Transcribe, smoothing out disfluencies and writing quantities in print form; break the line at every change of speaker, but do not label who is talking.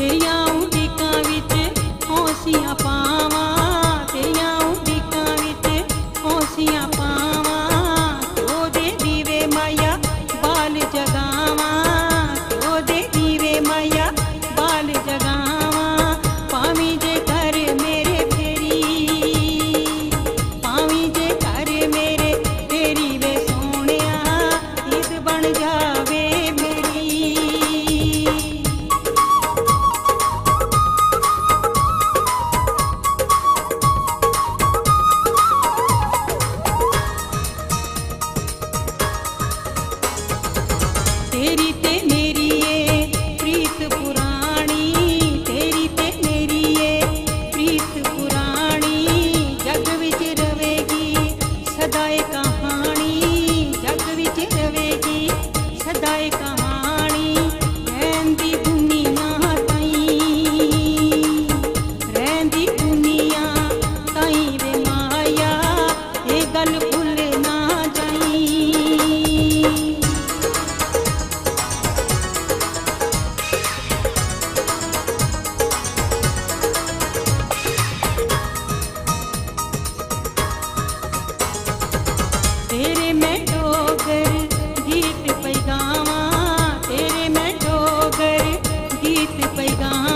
तेरियां उड़ीकां विच हौसियां पावां, तेरियां उड़ीकां विच हौसियां पावां, ओदे दीवे माया बाल जगावां, ओदे दीवे माया बाल जगावां। पावी जे घर मेरे फेरी, पावी जे घर मेरे फेरी वे सोहणिया, ईद बन जावे मेरी। तेरी ते मेरी ये प्रीत पुरानी, तेरी ते मेरी ये प्रीत पुरानी, जग विच रवेगी सदाए कहानी, जग विच रवेगी सदाए कहानी। रैंदी दुनिया ताईं, रैंदी दुनिया ताईं वे माया, ये गल भुल ना जाईं। तेरे मैं डोगर गीत पैगावां, तेरे मैं डोगर गीत पैगावां।